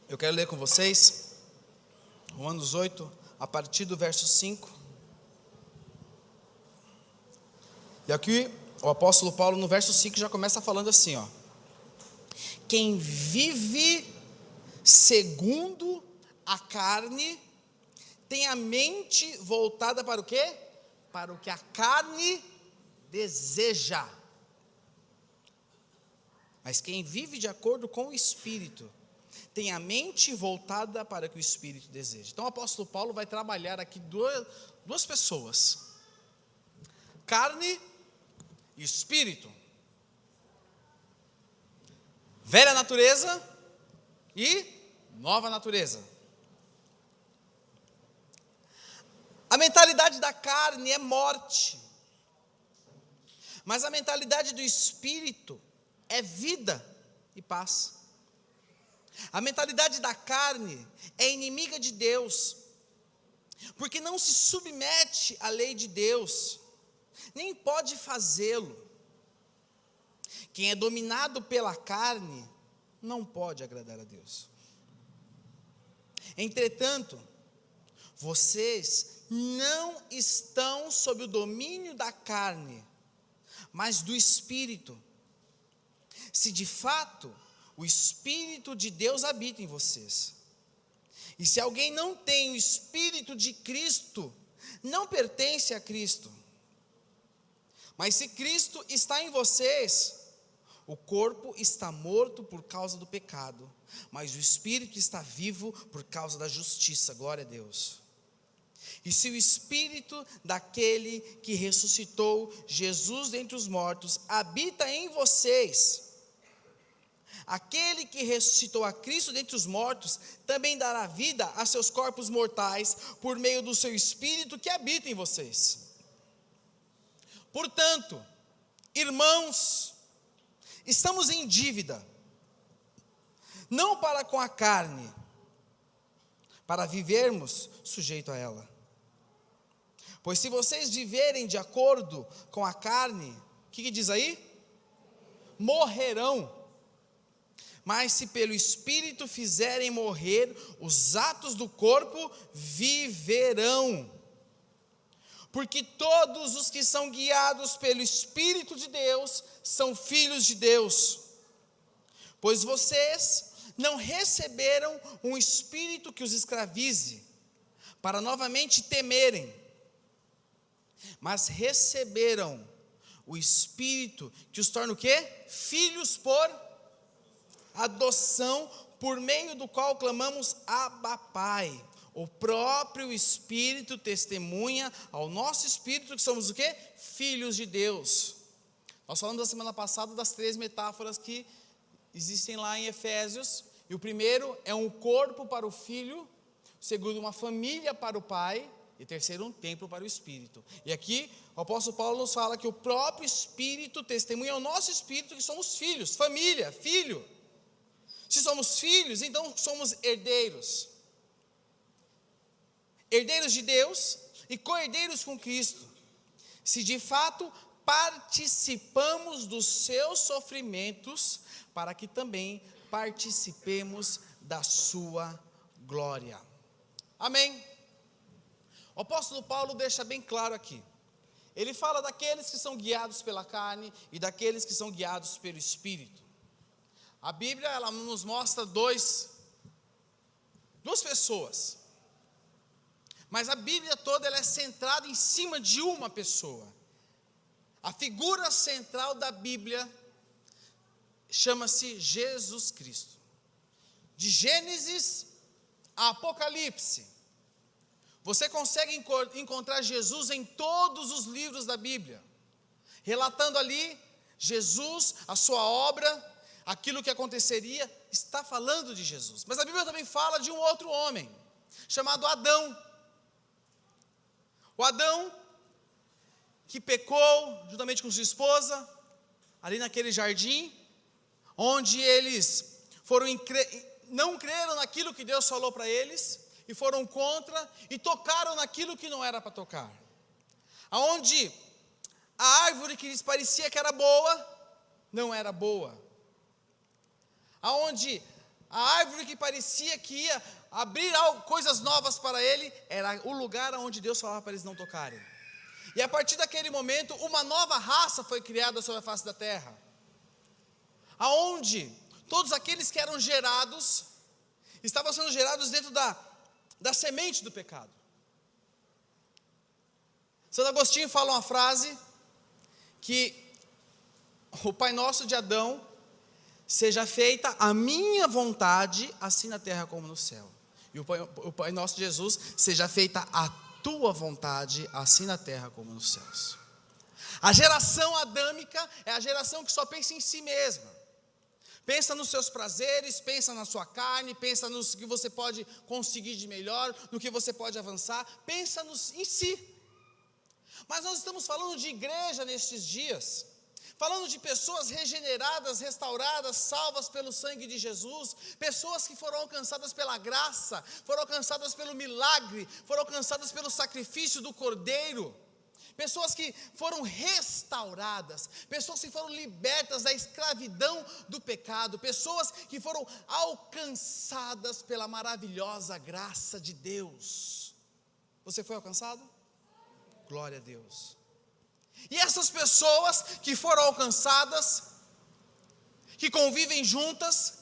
Eu quero ler com vocês Romanos 8, a partir do verso 5. E aqui o apóstolo Paulo no verso 5 já começa falando assim, ó: quem vive segundo a carne tem a mente voltada para o quê? Para o que a carne deseja. Mas quem vive de acordo com o Espírito tem a mente voltada para o que o Espírito deseja. Então o apóstolo Paulo vai trabalhar aqui duas pessoas: carne e espírito. Velha natureza e nova natureza. A mentalidade da carne é morte, mas a mentalidade do espírito é vida e paz. A mentalidade da carne é inimiga de Deus, porque não se submete à lei de Deus, nem pode fazê-lo. Quem é dominado pela carne não pode agradar a Deus. Entretanto, vocês não estão sob o domínio da carne, mas do Espírito, se de fato o Espírito de Deus habita em vocês. E se alguém não tem o Espírito de Cristo, não pertence a Cristo. Mas se Cristo está em vocês, o corpo está morto por causa do pecado, mas o Espírito está vivo por causa da justiça. Glória a Deus. E se o Espírito daquele que ressuscitou Jesus dentre os mortos habita em vocês, aquele que ressuscitou a Cristo dentre os mortos também dará vida a seus corpos mortais por meio do seu Espírito que habita em vocês. Portanto, irmãos, estamos em dívida, não para com a carne, para vivermos sujeito a ela. Pois se vocês viverem de acordo com a carne, o que diz aí? Morrerão. Mas se pelo Espírito fizerem morrer os atos do corpo, viverão. Porque todos os que são guiados pelo Espírito de Deus são filhos de Deus. Pois vocês não receberam um espírito que os escravize, para novamente temerem, mas receberam o Espírito que os torna o quê? Filhos por adoção, por meio do qual clamamos Abba, Pai. O próprio Espírito testemunha ao nosso espírito que somos o quê? Filhos de Deus. Nós falamos na semana passada das 3 metáforas que existem lá em Efésios. E o primeiro é um corpo para o filho, o segundo uma família para o pai, e o terceiro um templo para o Espírito. E aqui o apóstolo Paulo nos fala que o próprio Espírito testemunha ao nosso espírito que somos filhos, família, filho. Se somos filhos, então somos herdeiros. Herdeiros de Deus e co-herdeiros com Cristo. Se de fato participamos dos seus sofrimentos, para que também participemos da sua glória. Amém. O apóstolo Paulo deixa bem claro aqui. Ele fala daqueles que são guiados pela carne e daqueles que são guiados pelo Espírito. A Bíblia, ela nos mostra duas pessoas. Mas a Bíblia toda ela é centrada em cima de uma pessoa. A figura central da Bíblia chama-se Jesus Cristo. De Gênesis a Apocalipse, você consegue encontrar Jesus em todos os livros da Bíblia, relatando ali Jesus, a sua obra, aquilo que aconteceria, está falando de Jesus. Mas a Bíblia também fala de um outro homem, chamado Adão. O Adão, que pecou juntamente com sua esposa, ali naquele jardim, onde eles não creram naquilo que Deus falou para eles, e foram contra, e tocaram naquilo que não era para tocar. Aonde a árvore que lhes parecia que era boa, não era boa. Aonde a árvore que parecia que ia abrir coisas novas para ele, era o lugar onde Deus falava para eles não tocarem. E a partir daquele momento, uma nova raça foi criada sobre a face da terra, aonde todos aqueles que eram gerados, estavam sendo gerados dentro da semente do pecado. Santo Agostinho fala uma frase, que o Pai Nosso de Adão, seja feita a minha vontade, assim na terra como no céu. E o Pai Nosso de Jesus, seja feita a tua vontade, assim na terra como nos céus. A geração adâmica é a geração que só pensa em si mesma. Pensa nos seus prazeres, pensa na sua carne, pensa no que você pode conseguir de melhor, no que você pode avançar, pensa em si. Mas nós estamos falando de igreja nestes dias, falando de pessoas regeneradas, restauradas, salvas pelo sangue de Jesus, pessoas que foram alcançadas pela graça, foram alcançadas pelo milagre, foram alcançadas pelo sacrifício do Cordeiro, pessoas que foram restauradas, pessoas que foram libertas da escravidão do pecado, pessoas que foram alcançadas pela maravilhosa graça de Deus. Você foi alcançado? Glória a Deus. E essas pessoas que foram alcançadas, que convivem juntas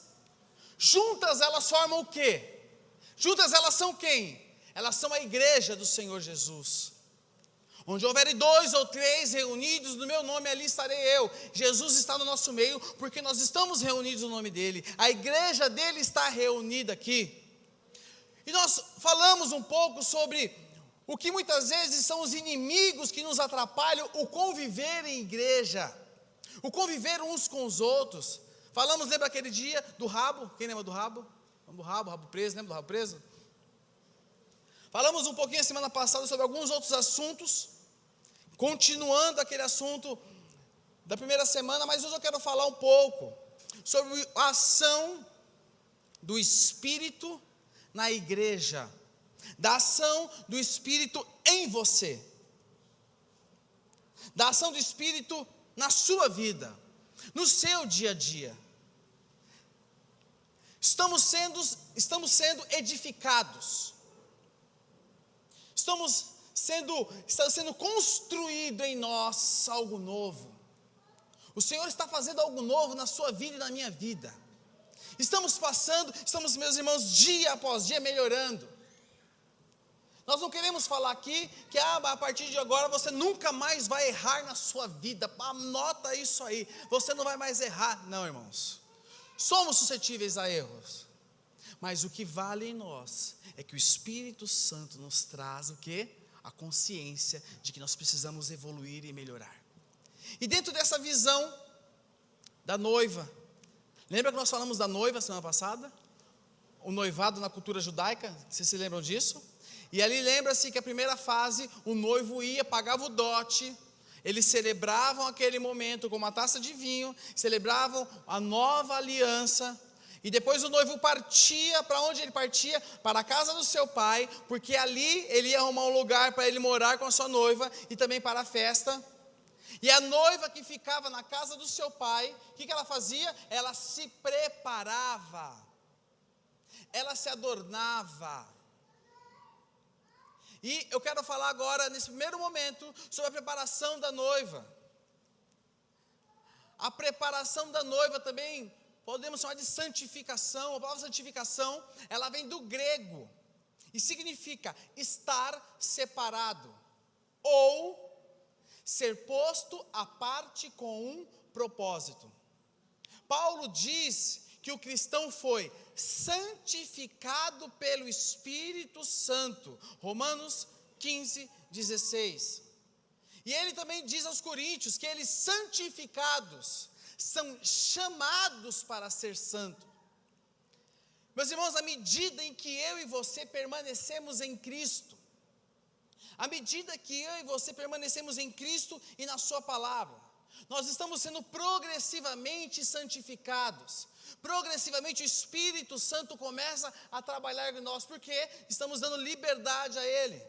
elas formam o quê? Juntas elas são quem? Elas são a igreja do Senhor Jesus. Onde houverem 2 ou 3 reunidos no meu nome, ali estarei eu. Jesus está no nosso meio, porque nós estamos reunidos no nome dele. A igreja dele está reunida aqui. E nós falamos um pouco sobre o que muitas vezes são os inimigos que nos atrapalham o conviver em igreja, o conviver uns com os outros. Falamos, lembra aquele dia do rabo? Quem lembra do rabo? Do rabo preso, lembra do rabo preso? Falamos um pouquinho a semana passada sobre alguns outros assuntos, continuando aquele assunto da primeira semana, mas hoje eu quero falar um pouco sobre a ação do Espírito na igreja, da ação do Espírito em você, da ação do Espírito na sua vida, no seu dia a dia. Estamos sendo edificados, está sendo construído em nós algo novo. O Senhor está fazendo algo novo na sua vida e na minha vida. Estamos, meus irmãos, dia após dia melhorando. Nós não queremos falar aqui que a partir de agora você nunca mais vai errar na sua vida. Anota isso aí, você não vai mais errar. Não, irmãos, somos suscetíveis a erros, mas o que vale em nós é que o Espírito Santo nos traz o quê? A consciência de que nós precisamos evoluir e melhorar. E dentro dessa visão da noiva, lembra que nós falamos da noiva semana passada? O noivado na cultura judaica, vocês se lembram disso? E ali lembra-se que a primeira fase, o noivo ia, pagava o dote, eles celebravam aquele momento com uma taça de vinho, celebravam a nova aliança, e depois o noivo partia, para onde ele partia? Para a casa do seu pai, porque ali ele ia arrumar um lugar para ele morar com a sua noiva, e também para a festa. E a noiva que ficava na casa do seu pai, o que ela fazia? Ela se preparava, ela se adornava. E eu quero falar agora, nesse primeiro momento, sobre a preparação da noiva. A preparação da noiva também podemos chamar de santificação. A palavra santificação, ela vem do grego e significa estar separado ou ser posto à parte com um propósito. Paulo diz que o cristão foi santificado pelo Espírito Santo, Romanos 15, 16. E ele também diz aos coríntios que eles santificados são chamados para ser santo. Meus irmãos, à medida em que eu e você permanecemos em Cristo, à medida que eu e você permanecemos em Cristo e na sua palavra, nós estamos sendo progressivamente santificados. Progressivamente o Espírito Santo começa a trabalhar em nós, porque estamos dando liberdade a Ele.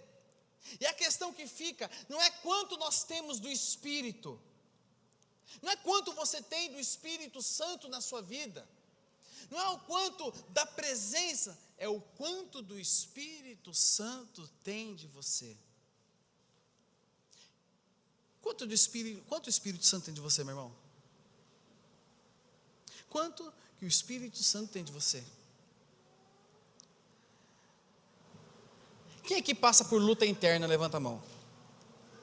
E a questão que fica, não é quanto nós temos do Espírito, não é quanto você tem do Espírito Santo na sua vida, Não é o quanto da presença, é o quanto do Espírito Santo tem de você. Quanto o Espírito Santo tem de você, meu irmão? Quanto que o Espírito Santo tem de você? Quem aqui passa por luta interna, levanta a mão.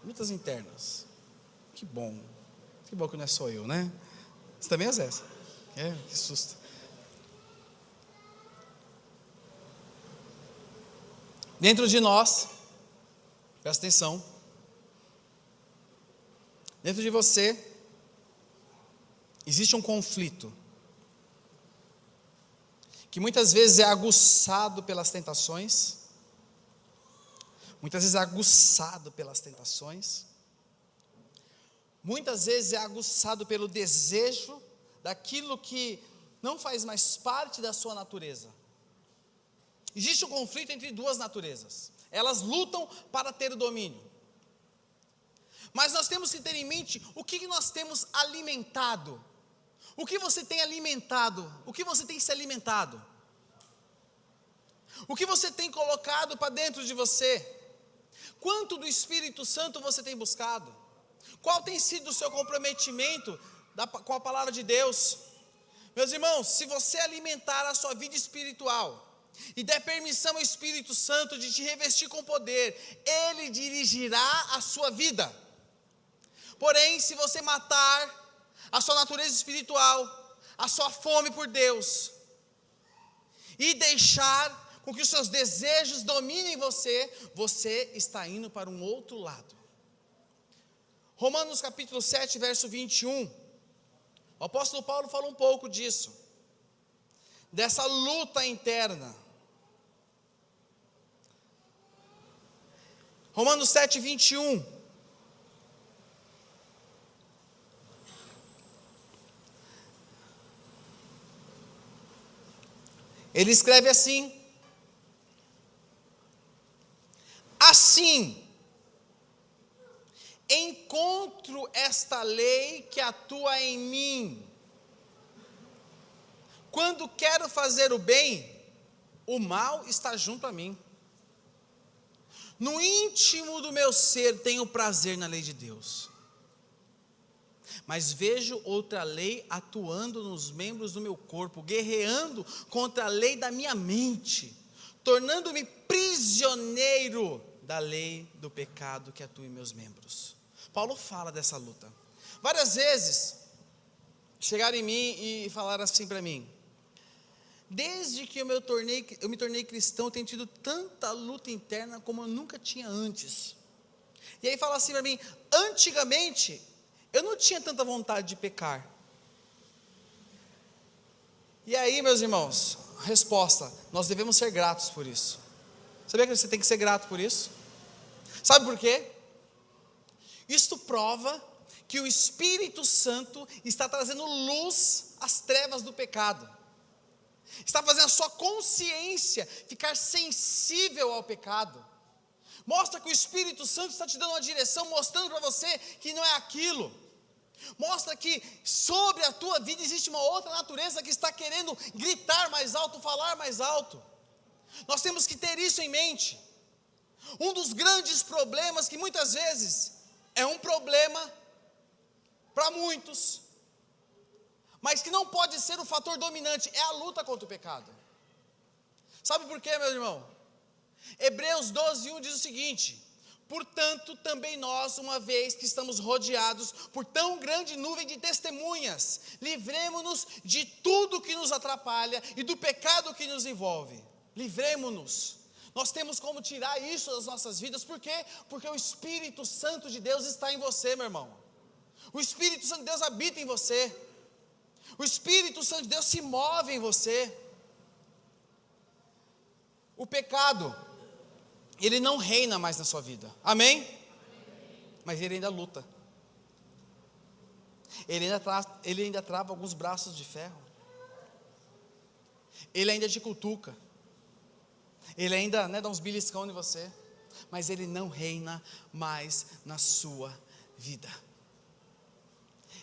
Lutas internas. Que bom que não é só eu, né? Você também é Zé. Que susto. Dentro de nós, presta atenção, dentro de você, existe um conflito, que muitas vezes é aguçado pelas tentações, muitas vezes é aguçado pelo desejo daquilo que não faz mais parte da sua natureza. Existe um conflito entre duas naturezas, elas lutam para ter o domínio, mas nós temos que ter em mente o que nós temos alimentado, o que você tem alimentado, o que você tem se alimentado, o que você tem colocado para dentro de você, quanto do Espírito Santo você tem buscado, qual tem sido o seu comprometimento com a palavra de Deus. Meus irmãos, se você alimentar a sua vida espiritual, e der permissão ao Espírito Santo de te revestir com poder, Ele dirigirá a sua vida. Porém, se você matar a sua natureza espiritual, a sua fome por Deus, e deixar com que os seus desejos dominem você, você está indo para um outro lado. Romanos capítulo 7, verso 21, o apóstolo Paulo fala um pouco disso, dessa luta interna. Romanos 7, 21. Ele escreve assim: assim, encontro esta lei que atua em mim. Quando quero fazer o bem, o mal está junto a mim. No íntimo do meu ser tenho prazer na lei de Deus, mas vejo outra lei atuando nos membros do meu corpo, guerreando contra a lei da minha mente, tornando-me prisioneiro da lei do pecado que atua em meus membros. Paulo fala dessa luta. Várias vezes chegaram em mim e falaram assim para mim: desde que eu me tornei cristão, eu tenho tido tanta luta interna como eu nunca tinha antes. E aí fala assim para mim: antigamente eu não tinha tanta vontade de pecar. E aí, meus irmãos, resposta: nós devemos ser gratos por isso. Sabia que você tem que ser grato por isso? Sabe por quê? Isto prova que o Espírito Santo está trazendo luz às trevas do pecado, está fazendo a sua consciência ficar sensível ao pecado. Mostra que o Espírito Santo está te dando uma direção, mostrando para você que não é aquilo. Mostra que sobre a tua vida existe uma outra natureza que está querendo gritar mais alto, falar mais alto. Nós temos que ter isso em mente. Um dos grandes problemas, que muitas vezes é um problema para muitos, mas que não pode ser o fator dominante, é a luta contra o pecado. Sabe por quê, meu irmão? Hebreus 12:1 diz o seguinte: portanto, também nós, uma vez que estamos rodeados por tão grande nuvem de testemunhas, livremo-nos de tudo que nos atrapalha e do pecado que nos envolve. Livremo-nos. Nós temos como tirar isso das nossas vidas. Por quê? Porque o Espírito Santo de Deus está em você, meu irmão. O Espírito Santo de Deus habita em você. O Espírito Santo de Deus se move em você. O pecado, ele não reina mais na sua vida, amém? Mas ele ainda luta. Ele ainda trava alguns braços de ferro. Ele ainda te cutuca. Ele ainda dá uns beliscão em você. Mas ele não reina mais na sua vida.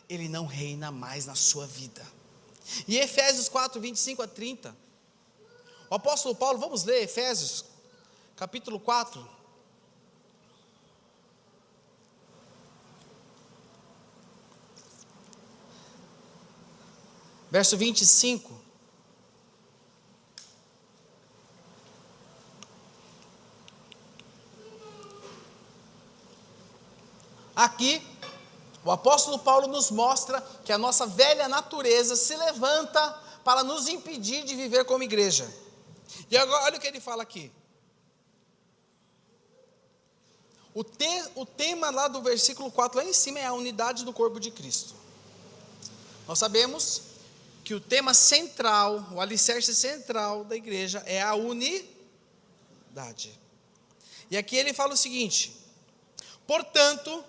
Ele não reina mais na sua vida. E Efésios 4, 25 a 30, o apóstolo Paulo, vamos ler Efésios, capítulo 4, verso 25, aqui, o apóstolo Paulo nos mostra que a nossa velha natureza se levanta para nos impedir de viver como igreja. E agora, olha o que ele fala aqui. O tema lá do versículo 4, lá em cima, é a unidade do corpo de Cristo. Nós sabemos que o tema central, o alicerce central da igreja é a unidade. E aqui ele fala o seguinte: portanto,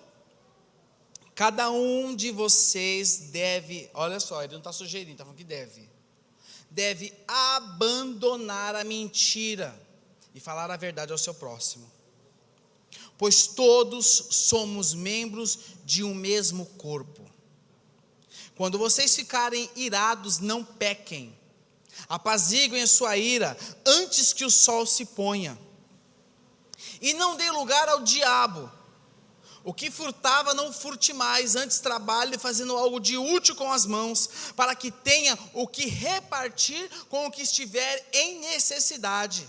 cada um de vocês deve, olha só, ele não está sugerindo, está falando que deve abandonar a mentira e falar a verdade ao seu próximo, pois todos somos membros de um mesmo corpo. Quando vocês ficarem irados, não pequem, apaziguem a sua ira antes que o sol se ponha, e não dê lugar ao diabo. O que furtava, não furte mais, antes trabalhe fazendo algo de útil com as mãos, para que tenha o que repartir com o que estiver em necessidade.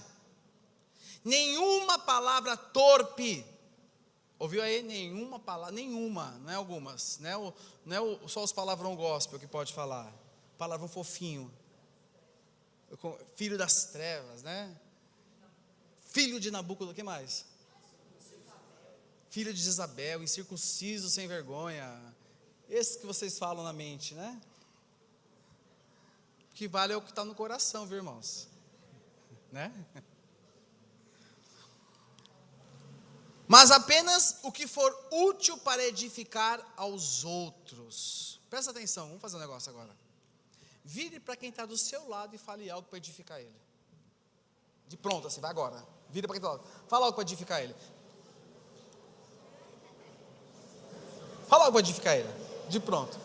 Nenhuma palavra torpe, ouviu aí? Nenhuma palavra, nenhuma, não é algumas, não é só os palavrão gospel que pode falar, palavrão fofinho, filho das trevas, né? Filho de Nabucodonosor, o que mais? Filho de Jezabel, incircunciso, sem vergonha, esses que vocês falam na mente, né? O que vale é o que está no coração, viu, irmãos? Né? Mas apenas o que for útil para edificar aos outros. Presta atenção, vamos fazer um negócio agora. Vire para quem está do seu lado e fale algo para edificar ele. De pronto, assim, vai agora. Vire para quem está do lado. Fala algo para edificar ele. Fala algo para edificar ele. De pronto.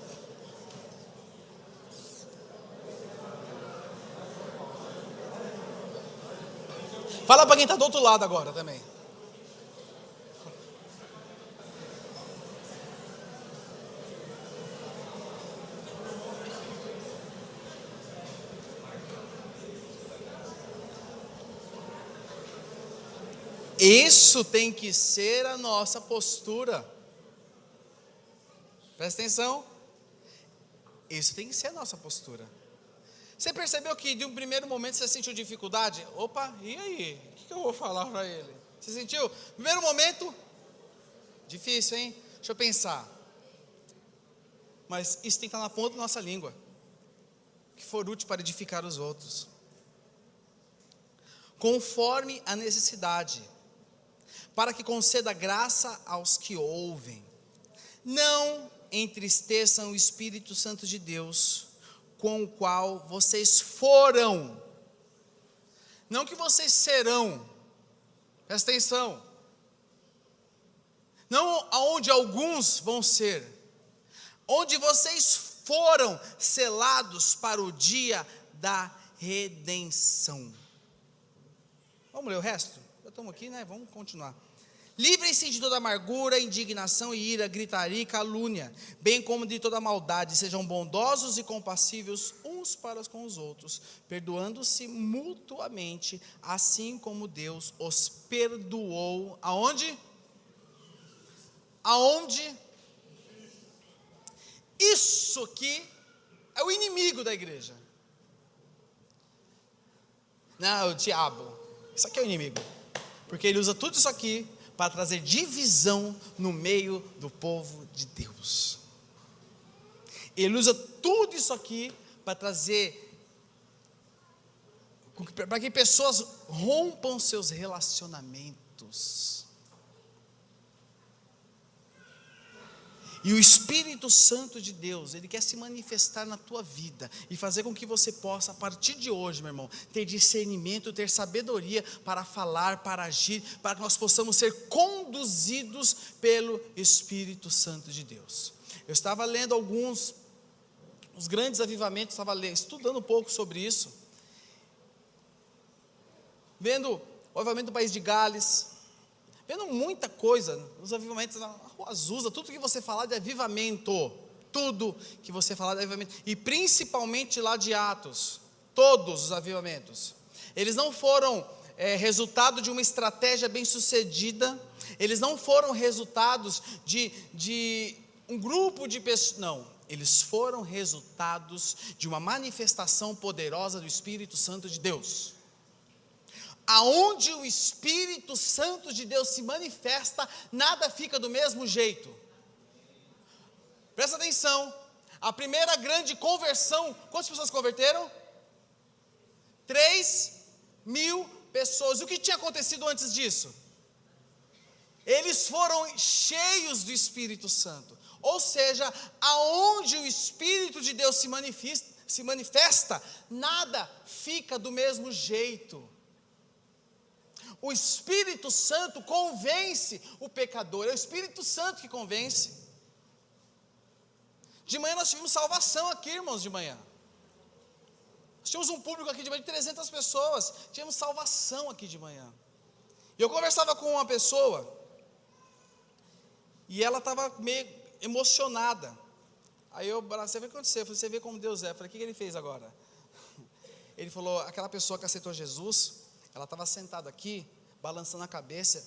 Fala para quem está do outro lado agora também. Isso tem que ser a nossa postura. Presta atenção. Isso tem que ser a nossa postura. Você percebeu que de um primeiro momento você sentiu dificuldade? Opa, e aí? O que eu vou falar para ele? Você sentiu? Primeiro momento, difícil, hein? Deixa eu pensar. Mas isso tem que estar na ponta da nossa língua. Que for útil para edificar os outros. Conforme a necessidade, para que conceda graça aos que ouvem. Não entristeçam o Espírito Santo de Deus, com o qual vocês foram, não que vocês serão, presta atenção, não aonde alguns vão ser, onde vocês foram selados para o dia da redenção. Vamos ler o resto? Já estamos aqui, né? Vamos continuar. Livrem-se de toda amargura, indignação e ira, gritaria e calúnia, bem como de toda maldade. Sejam bondosos e compassíveis uns para com os outros, perdoando-se mutuamente, assim como Deus os perdoou. Aonde? Aonde? Isso aqui é o inimigo da igreja. Não, o diabo. Isso aqui é o inimigo. Porque ele usa tudo isso aqui para trazer divisão no meio do povo de Deus. Ele usa tudo isso aqui para trazer, para que pessoas rompam seus relacionamentos. E o Espírito Santo de Deus, Ele quer se manifestar na tua vida e fazer com que você possa, a partir de hoje, meu irmão, ter discernimento, ter sabedoria para falar, para agir, para que nós possamos ser conduzidos pelo Espírito Santo de Deus. Eu estava lendo alguns os grandes avivamentos, estava estudando um pouco sobre isso, vendo o avivamento do país de Gales, vendo muita coisa, os avivamentos na Rua Azusa, tudo que você falar de avivamento, tudo que você falar de avivamento, e principalmente lá de Atos, todos os avivamentos, eles não foram resultado de uma estratégia bem sucedida, eles não foram resultados de um grupo de pessoas, não, eles foram resultados de uma manifestação poderosa do Espírito Santo de Deus. Aonde o Espírito Santo de Deus se manifesta, nada fica do mesmo jeito. Presta atenção, a primeira grande conversão, quantas pessoas converteram? 3.000 pessoas. O que tinha acontecido antes disso? Eles foram cheios do Espírito Santo, ou seja, aonde o Espírito de Deus se manifesta, nada fica do mesmo jeito. O Espírito Santo convence o pecador, é o Espírito Santo que convence. De manhã nós tivemos salvação aqui, irmãos, de manhã. Nós tínhamos um público aqui de mais de 300 pessoas, tivemos salvação aqui de manhã. E eu conversava com uma pessoa, e ela estava meio emocionada. Aí eu falei, o que aconteceu? Eu falei, você vê como Deus é. Eu falei, o que ele fez agora? Ele falou, aquela pessoa que aceitou Jesus, ela estava sentada aqui, balançando a cabeça,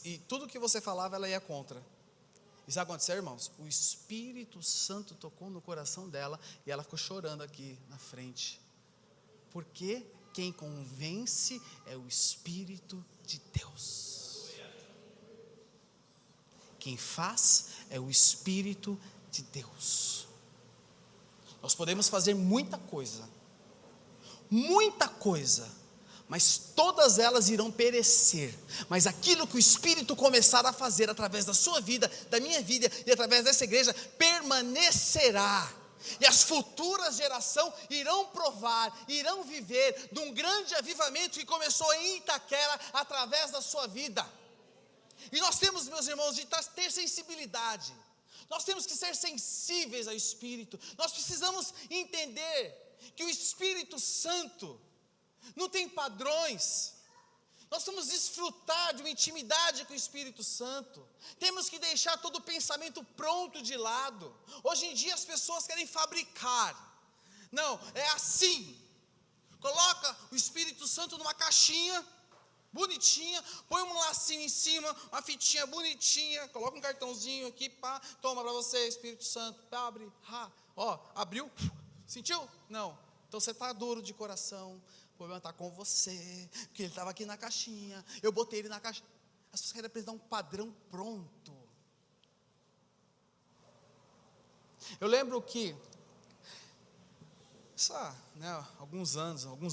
e tudo que você falava, ela ia contra. E sabe o que aconteceu, irmãos? O Espírito Santo tocou no coração dela, e ela ficou chorando aqui na frente. Porque quem convence é o Espírito de Deus. Quem faz é o Espírito de Deus. Nós podemos fazer muita coisa, mas todas elas irão perecer. Mas aquilo que o Espírito começar a fazer através da sua vida, da minha vida e através dessa igreja, permanecerá. E as futuras gerações irão provar, irão viver de um grande avivamento que começou em Itaquera através da sua vida. E nós temos, meus irmãos, de ter sensibilidade. Nós temos que ser sensíveis ao Espírito. Nós precisamos entender que o Espírito Santo não tem padrões. Nós vamos desfrutar de uma intimidade com o Espírito Santo. Temos que deixar todo o pensamento pronto de lado. Hoje em dia as pessoas querem fabricar. Não, é assim. Coloca o Espírito Santo numa caixinha bonitinha, põe um lacinho em cima, uma fitinha bonitinha, coloca um cartãozinho aqui, pá, toma para você, Espírito Santo, abre, abriu, sentiu? Não, então você está duro de coração, o problema está com você, porque ele estava aqui na caixinha, eu botei ele na caixinha. As pessoas querem apresentar um padrão pronto. Eu lembro que,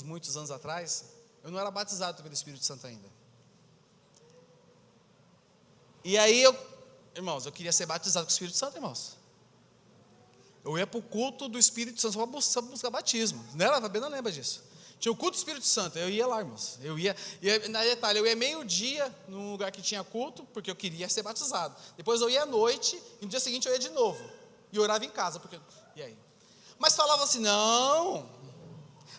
muitos anos atrás, eu não era batizado pelo Espírito Santo ainda. E aí irmãos, eu queria ser batizado com o Espírito Santo, irmãos. Eu ia para o culto do Espírito Santo só para buscar batismo. Não era, a Fabiana lembra disso. Tinha o culto do Espírito Santo, eu ia lá, irmãos. Eu ia meio-dia num lugar que tinha culto, porque eu queria ser batizado. Depois eu ia à noite, e no dia seguinte eu ia de novo. E orava em casa, e aí? Mas falava assim, não,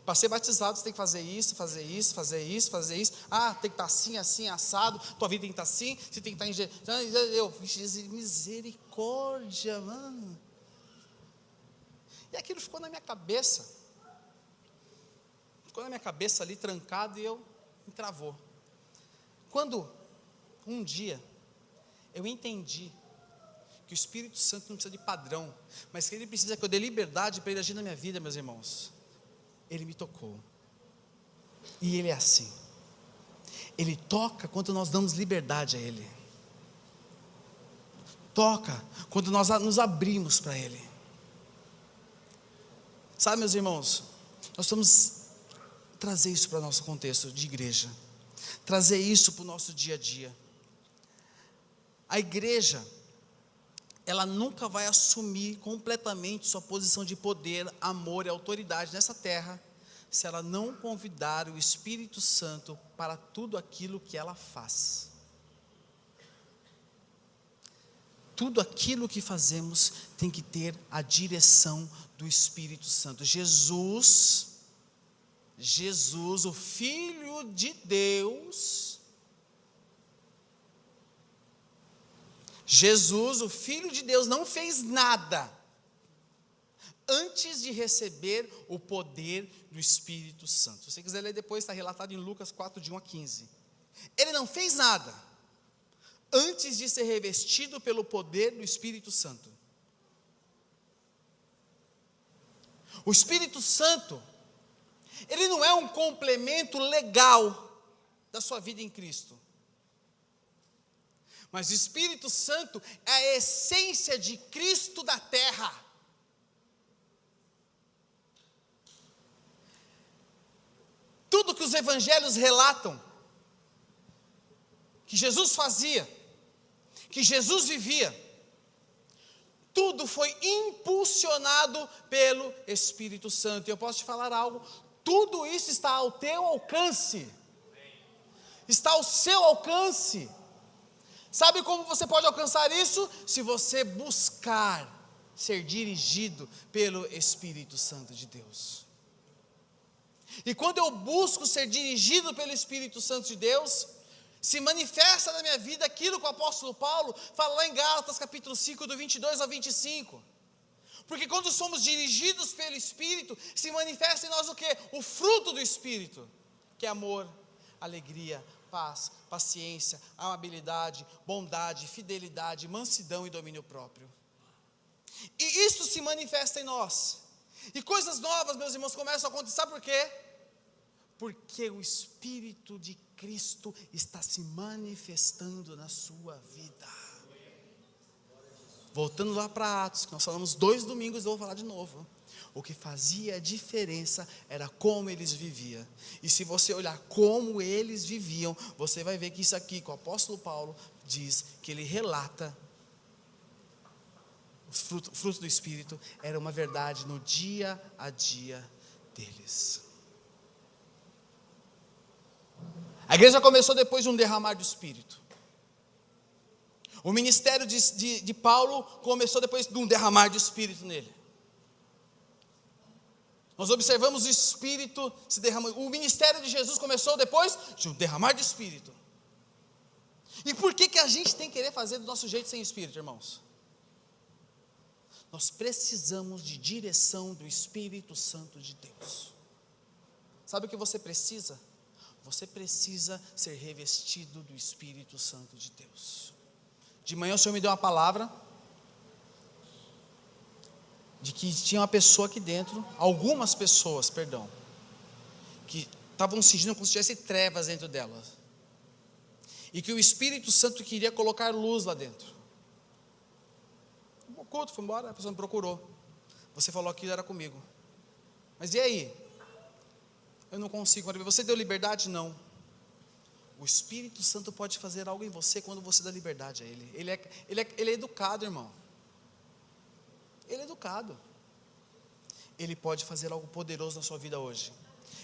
para ser batizado você tem que fazer isso. Ah, tem que estar assim, assim, assado. Tua vida tem que estar assim, você tem que estar misericórdia, mano. E aquilo ficou na minha cabeça. Ficou na minha cabeça ali, trancado, e me travou. Quando, um dia, eu entendi que o Espírito Santo não precisa de padrão, mas que ele precisa que eu dê liberdade para ele agir na minha vida, meus irmãos. Ele me tocou. E ele é assim. Ele toca quando nós damos liberdade a ele. Toca quando nós nos abrimos para ele. Sabe, meus irmãos, nós vamos trazer isso para o nosso contexto de igreja. Trazer isso para o nosso dia a dia. A igreja, ela nunca vai assumir completamente sua posição de poder, amor e autoridade nessa terra, se ela não convidar o Espírito Santo para tudo aquilo que ela faz. tudo aquilo que fazemos tem que ter a direção do Espírito Santo. Jesus, o Filho de Deus, não fez nada antes de receber o poder do Espírito Santo. Se você quiser ler depois, está relatado em Lucas 4, de 1 a 15. Ele não fez nada antes de ser revestido pelo poder do Espírito Santo. O Espírito Santo, ele não é um complemento legal da sua vida em Cristo. Mas o Espírito Santo é a essência de Cristo da terra. Tudo que os evangelhos relatam, que Jesus fazia, que Jesus vivia, tudo foi impulsionado pelo Espírito Santo. E eu posso te falar algo, tudo isso está ao teu alcance, está ao seu alcance. Sabe como você pode alcançar isso? Se você buscar ser dirigido pelo Espírito Santo de Deus. E quando eu busco ser dirigido pelo Espírito Santo de Deus, se manifesta na minha vida aquilo que o apóstolo Paulo fala lá em Gálatas capítulo 5, do 22 ao 25. Porque quando somos dirigidos pelo Espírito, se manifesta em nós o quê? O fruto do Espírito, que é amor, alegria, paz, paciência, amabilidade, bondade, fidelidade, mansidão e domínio próprio. E isso se manifesta em nós. E coisas novas, meus irmãos, começam a acontecer. Sabe por quê? Porque o Espírito de Cristo está se manifestando na sua vida. Voltando lá para Atos, que nós falamos 2 domingos, eu vou falar de novo. O que fazia a diferença era como eles viviam. E se você olhar como eles viviam, você vai ver que isso aqui, que o apóstolo Paulo diz, que ele relata, o fruto do Espírito, era uma verdade no dia a dia deles. A igreja começou depois de um derramar do Espírito. O ministério de Paulo começou depois de um derramar do Espírito nele. Nós observamos o Espírito se derramando. O ministério de Jesus começou depois de um derramar do Espírito. E por que a gente tem que querer fazer do nosso jeito sem Espírito, irmãos? Nós precisamos de direção do Espírito Santo de Deus. Sabe o que você precisa? Você precisa ser revestido do Espírito Santo de Deus. De manhã o Senhor me deu uma palavra de que tinha uma pessoa aqui dentro, algumas pessoas, que estavam sentindo como se tivesse trevas dentro delas, e que o Espírito Santo queria colocar luz lá dentro. O culto foi embora, a pessoa me procurou, você falou aquilo, era comigo, mas e aí? Eu não consigo, você deu liberdade? Não. O Espírito Santo pode fazer algo em você quando você dá liberdade a Ele. Ele é educado, irmão. Ele é educado. Ele pode fazer algo poderoso na sua vida hoje.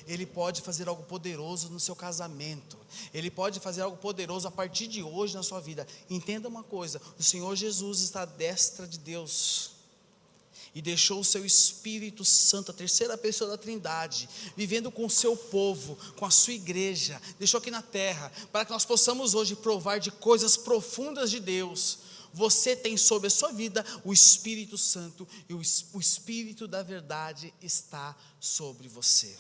Ele pode fazer algo poderoso no seu casamento. Ele pode fazer algo poderoso a partir de hoje na sua vida. Entenda uma coisa, o Senhor Jesus está à destra de Deus. E deixou o seu Espírito Santo, a terceira pessoa da Trindade, vivendo com o seu povo, com a sua igreja, deixou aqui na terra, para que nós possamos hoje provar de coisas profundas de Deus. Você tem sobre a sua vida o Espírito Santo, e o Espírito da verdade está sobre você.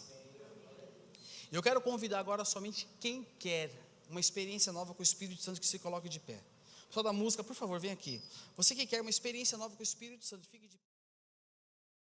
Eu quero convidar agora somente quem quer uma experiência nova com o Espírito Santo, que se coloque de pé. Só da música, por favor, vem aqui. Você que quer uma experiência nova com o Espírito Santo, fique de pé.